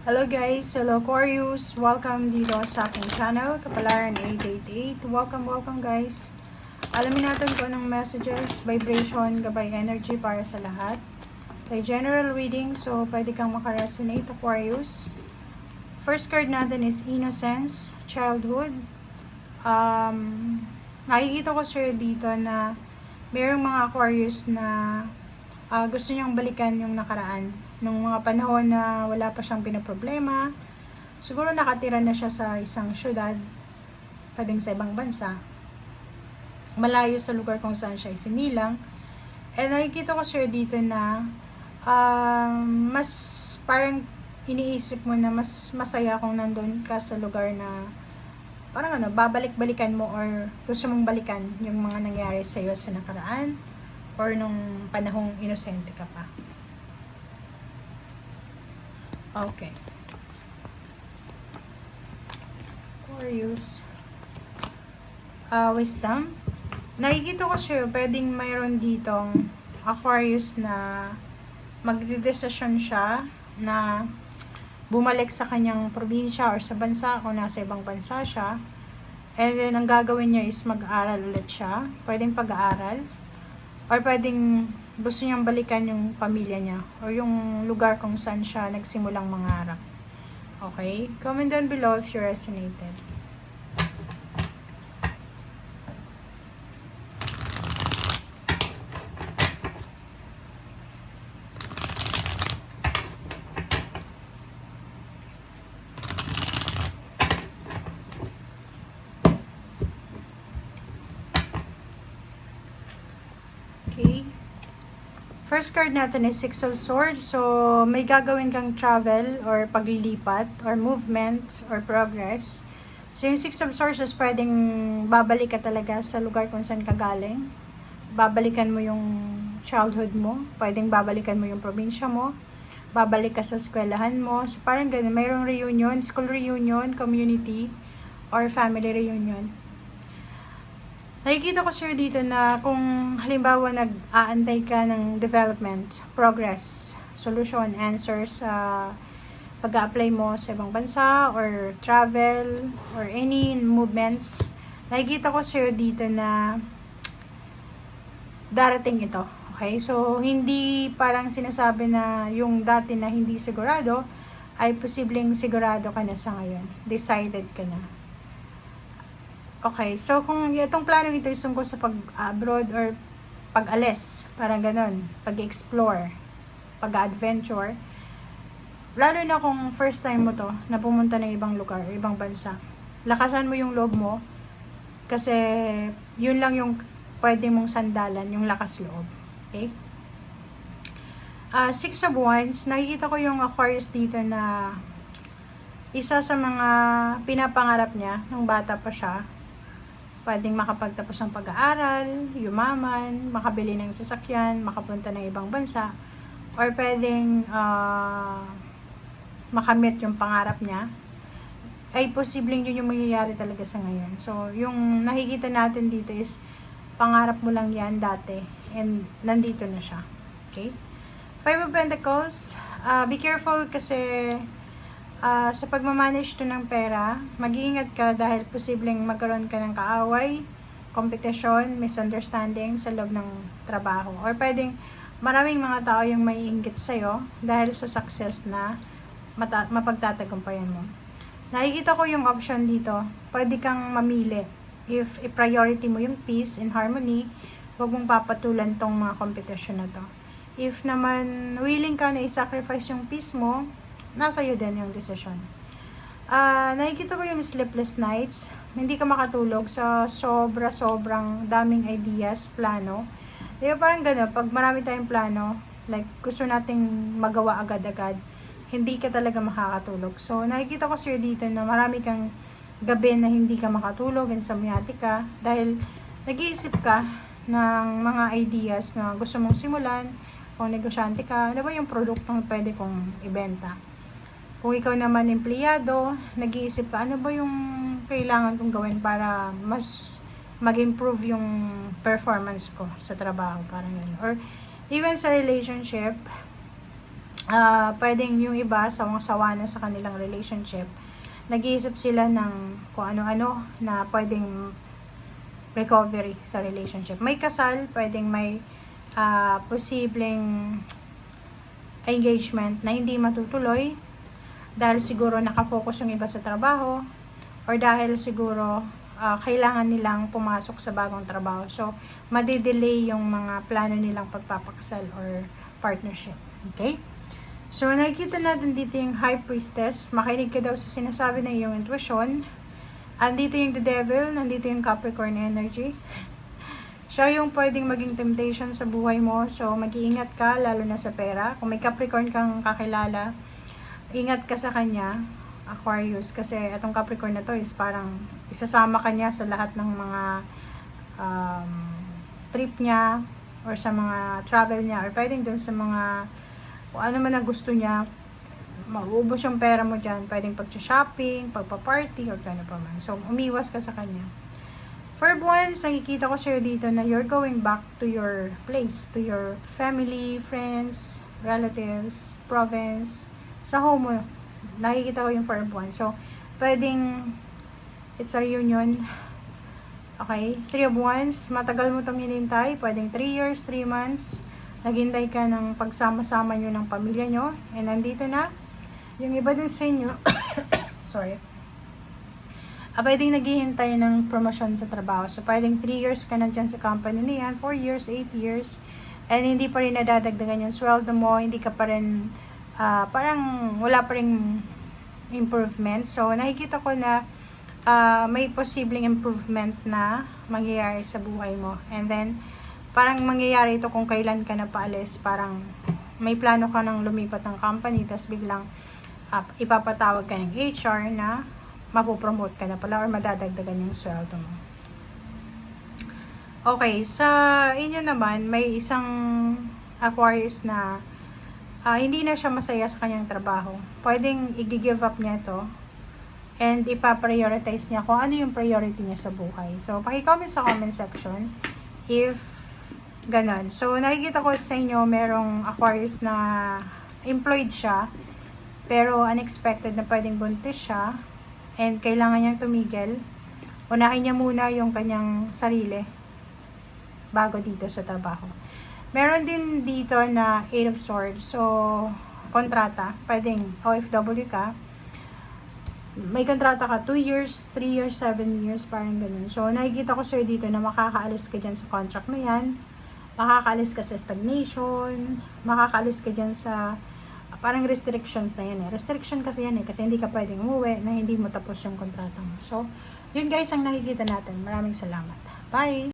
Hello guys, hello Aquarius, welcome dito sa aking channel, Kapalaran 888. Welcome guys. Alamin natin kung anong messages, vibration, gabay energy para sa lahat. May general reading, so pwede kang makaresonate Aquarius. First card natin is Innocence, Childhood. Nakikita ko sa'yo dito na mayroong mga Aquarius na gusto niyang balikan yung nakaraan. Nung mga panahon na wala pa siyang pinaproblema, siguro nakatira na siya sa isang syudad, pwedeng sa ibang bansa, malayo sa lugar kung saan siya isinilang. And nakikita ko siya dito na mas parang iniisip mo na mas masaya kung nandun ka sa lugar na parang babalik-balikan mo or gusto mong balikan yung mga nangyari sa iyo sa nakaraan or nung panahong inosente ka pa. Okay. Aquarius. Wisdom. Nakikita ko siya, pwedeng mayroon ditong Aquarius na magdedesisyon siya na bumalik sa kanyang probinsya or sa bansa kung nasa ibang bansa siya. And then, ang gagawin niya is mag-aaral ulit siya. Pwedeng pag-aaral. Or pwedeng gusto niyang balikan yung pamilya niya or yung lugar kung saan siya nagsimulang mangarap. Okay? Comment down below if you resonated. Okay. First card natin is Six of Swords. So, may gagawin kang travel or paglilipat or movement or progress. So, yung Six of Swords is pwedeng babalik ka talaga sa lugar kung saan ka galing. Babalikan mo yung childhood mo. Pwedeng babalikan mo yung probinsya mo. Babalik ka sa eskwelahan mo. So, parang ganun. Mayroong reunion, school reunion, community, or family reunion. Nakikita ko sir dito na kung halimbawa nag-aantay ka ng development, progress, solution, answers sa pag-a-apply mo sa ibang bansa or travel or any movements, nakikita ko sir dito na darating ito. Okay? So, hindi parang sinasabi na yung dati na hindi sigurado ay posibleng sigurado ka na sa ngayon. Decided ka na. Okay, so kung itong plano ito ay tungkol sa pag-abroad or pag-alis, parang ganon, pag-explore, pag-adventure, lalo na kung first time mo to, na pumunta ng ibang lugar, ibang bansa, lakasan mo yung loob mo, kasi yun lang yung pwede mong sandalan, yung lakas loob. Okay? Six of Wands, nakikita ko yung Aquarius dito na isa sa mga pinapangarap niya nung bata pa siya. Pwedeng makapagtapos ng pag-aaral, yumaman, makabili ng sasakyan, makapunta ng ibang bansa, or pwedeng makamit yung pangarap niya, ay posibleng yun yung mangyayari talaga sa ngayon. So, yung nakikita natin dito is, pangarap mo lang yan dati, and nandito na siya. Okay? Five of Pentacles, be careful kasi, sa pagmamanage to ng pera, mag-iingat ka dahil posibleng magkaroon ka ng kaaway, kompetisyon, misunderstanding sa loob ng trabaho. Or pwedeng maraming mga tao yung may inggit sa'yo dahil sa success na mapagtatagumpayan mo. Nakikita ko yung option dito. Pwede kang mamili. If i-priority mo yung peace and harmony, huwag mong papatulan tong mga kompetisyon na to. If naman willing ka na i-sacrifice yung peace mo, nasa iyo din yung decision. Nakikita ko yung sleepless nights. Hindi ka makatulog sa sobrang daming ideas, plano. Diba parang gano'n, pag marami tayong plano, like gusto nating magawa agad-agad, hindi ka talaga makakatulog. So, nakikita ko sir dito na marami kang gabi na hindi ka makatulog, insomniatic ka, dahil nag-iisip ka ng mga ideas na gusto mong simulan, kung negosyante ka, ano ba yung produktong pwede kong ibenta. Kung ikaw naman empleyado, nag-iisip ka, ano ba yung kailangan kong gawin para mas mag-improve yung performance ko sa trabaho, parang yun. Or even sa relationship, pwedeng yung iba, sawang-sawa na sa kanilang relationship. Nag-iisip sila ng kung ano-ano na pwedeng recovery sa relationship. May kasal, pwedeng may posibleng engagement na hindi matutuloy dahil siguro nakafocus yung iba sa trabaho or dahil siguro kailangan nilang pumasok sa bagong trabaho. So, madidelay yung mga plano nilang pagpapakasal or partnership. Okay? So, nakikita natin dito yung High Priestess. Makinig ka daw sa sinasabi ng iyong intuition. Andito yung the Devil. Nandito yung Capricorn energy. Siya yung pwedeng maging temptation sa buhay mo. So, mag-iingat ka, lalo na sa pera. Kung may Capricorn kang kakilala, ingat ka sa kanya, Aquarius. Kasi itong Capricorn na to is parang isasama ka niya sa lahat ng mga trip niya or sa mga travel niya or pwedeng dun sa mga kung ano man ang gusto niya, mauubos yung pera mo dyan. Pwedeng pag-shopping, pagpa-party, or kano pa man. So, umiwas ka sa kanya. For once, nakikita ko sa'yo dito na you're going back to your place, to your family, friends, relatives, province, sa home mo. Nakikita ko yung for once. So, pwedeng it's a reunion. Okay? 3 of Wands, matagal mo itong hinintay. Pwedeng 3 years, 3 months. Naghintay ka ng pagsama-sama nyo ng pamilya nyo. And nandito na. Yung iba din sa inyo, sorry. Pwedeng naghihintay ng promotion sa trabaho. So, pwedeng 3 years ka na dyan sa company niyan, 4 years, 8 years. And hindi pa rin nadadagdagan yung sweldo mo. Hindi ka pa rin, parang wala pa rin improvement. So, nakikita ko na may posibleng improvement na mangyayari sa buhay mo. And then, parang mangyayari ito kung kailan ka na paalis. Parang may plano ka ng lumipat ng company, tapos biglang ipapatawag ka ng HR na mapopromote ka na pala or madadagdagan yung sweldo mo. Okay, sa inyo naman, may isang Aquarius na hindi na siya masaya sa kanyang trabaho. Pwedeng i-give up niya ito and ipa-prioritize niya kung ano yung priority niya sa buhay. So, paki-comment sa comment section if ganon. So, nakikita ko sa inyo, merong Aquarius na employed siya, pero unexpected na pwedeng buntis siya, and kailangan niyang tumigil. Unahin niya muna yung kanyang sarili bago dito sa trabaho. Meron din dito na 8 of Swords. So, kontrata. Pwedeng OFW ka. May kontrata ka 2 years, 3 years, 7 years, parang ganun. So, nakikita ko sa'yo dito na makakaalis ka dyan sa contract na yan. Makakaalis ka sa stagnation, makakaalis ka dyan sa parang restrictions na yan eh. Restriction kasi yan eh, kasi hindi ka pwedeng umuwi na hindi mo tapos yung kontrata mo. So, yun guys ang nakikita natin. Maraming salamat. Bye!